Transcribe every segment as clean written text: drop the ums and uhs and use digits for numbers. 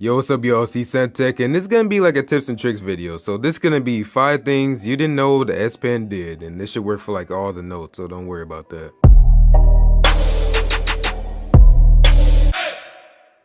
Yo, what's up y'all, C-Tech, and this is gonna be like a tips and tricks video. So this is gonna be 5 things you didn't know the S Pen did, and this should work for like all the notes, so don't worry about that.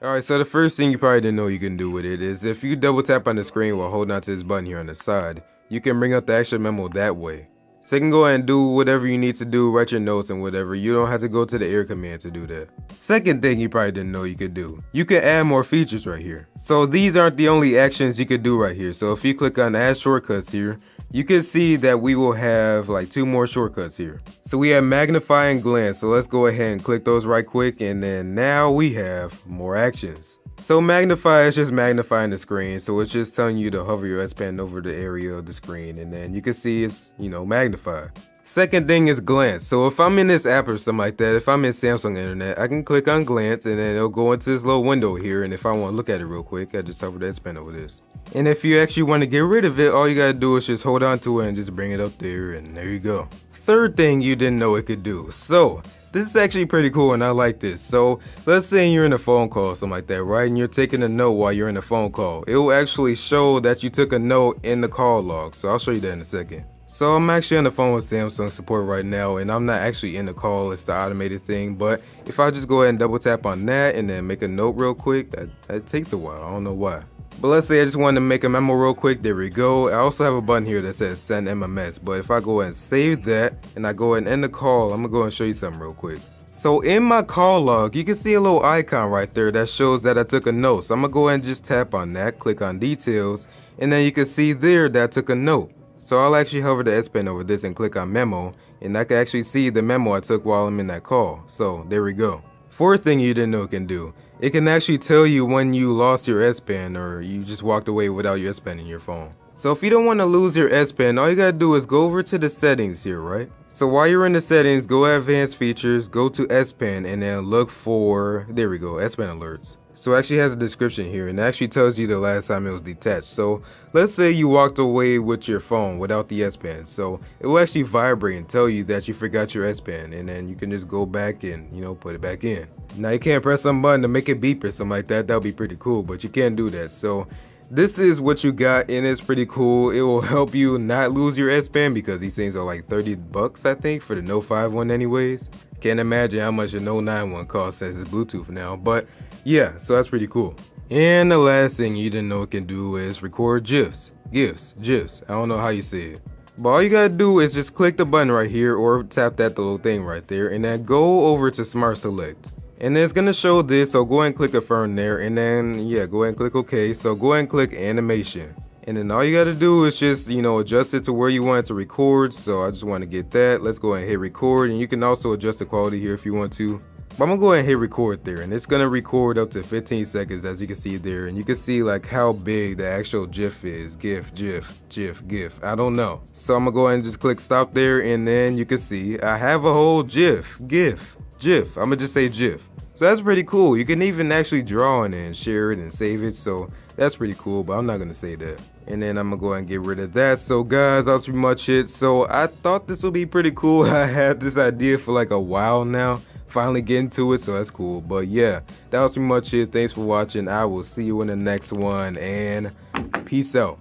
Alright, so the first thing you probably didn't know you can do with it is if you double tap on the screen while holding onto this button here on the side, you can bring up the extra memo that way. So you can go ahead and do whatever you need to do, write your notes and whatever. You don't have to go to the air command to do that. Second thing you probably didn't know you could do, you can add more features right here. So these aren't the only actions you could do right here. So if you click on add shortcuts here, you can see that we will have like 2 more shortcuts here. So we have magnify and glance. So let's go ahead and click those right quick, and then now we have more actions. So magnify is just magnifying the screen, so it's just telling you to hover your S Pen over the area of the screen, and then you can see it's, magnified. Second thing is glance. So if I'm in this app or something like that, if I'm in Samsung internet, I can click on glance and then it'll go into this little window here, and if I want to look at it real quick, I just hover the S Pen over this. And if you actually want to get rid of it, all you gotta do is just hold on to it and just bring it up there, and there you go. Third thing you didn't know it could do. So this is actually pretty cool and I like this. So let's say you're in a phone call or something like that, right? And you're taking a note while you're in a phone call. It will actually show that you took a note in the call log. So I'll show you that in a second. So I'm actually on the phone with Samsung support right now, and I'm not actually in the call, it's the automated thing. But if I just go ahead and double tap on that and then make a note real quick, that takes a while, I don't know why. But let's say I just wanted to make a memo real quick, there we go. I also have a button here that says send MMS, but if I go ahead and save that and I go ahead and end the call, I'm gonna go ahead and show you something real quick. So in my call log, you can see a little icon right there that shows that I took a note. So I'm gonna go ahead and just tap on that, click on details, and then you can see there that I took a note. So I'll actually hover the S Pen over this and click on memo, and I can actually see the memo I took while I'm in that call. So there we go. Fourth thing you didn't know it can do, it can actually tell you when you lost your S Pen or you just walked away without your S Pen in your phone. So if you don't want to lose your S Pen, all you gotta do is go over to the settings here, right? So while you're in the settings, go advanced features, go to S Pen, and then look for, there we go, S Pen alerts. So it actually has a description here, and it actually tells you the last time it was detached. So let's say you walked away with your phone without the S Pen. So it will actually vibrate and tell you that you forgot your S Pen, and then you can just go back and, put it back in. Now you can't press some button to make it beep or something like that. That would be pretty cool, but you can't do that. So this is what you got, and it's pretty cool. It will help you not lose your S Pen because these things are like $30, I think, for the Note 5 one anyways. Can't imagine how much a Note 9 one costs since it's Bluetooth now, but yeah, so that's pretty cool. And the last thing you didn't know it can do is record GIFs. GIFs. I don't know how you say it. But all you gotta do is just click the button right here or tap that little thing right there, and then go over to Smart Select. And then it's gonna show this, so go ahead and click confirm there, and then go ahead and click OK. So go ahead and click animation. And then all you gotta do is just, adjust it to where you want it to record. So I just want to get that. Let's go ahead and hit record, and you can also adjust the quality here if you want to. But I'm gonna go ahead and hit record there, and it's gonna record up to 15 seconds as you can see there, and you can see like how big the actual GIF is. GIF. I don't know. So I'm gonna go ahead and just click stop there, and then you can see I have a whole GIF. I'm gonna just say GIF. So that's pretty cool. You can even actually draw on it and share it and save it. So that's pretty cool, but I'm not gonna say that. And then I'm gonna go ahead and get rid of that. So guys, that's pretty much it. So I thought this would be pretty cool. I had this idea for like a while now. Finally getting to it, so that's cool. But yeah, that was pretty much it. Thanks for watching. I will see you in the next one, and peace out.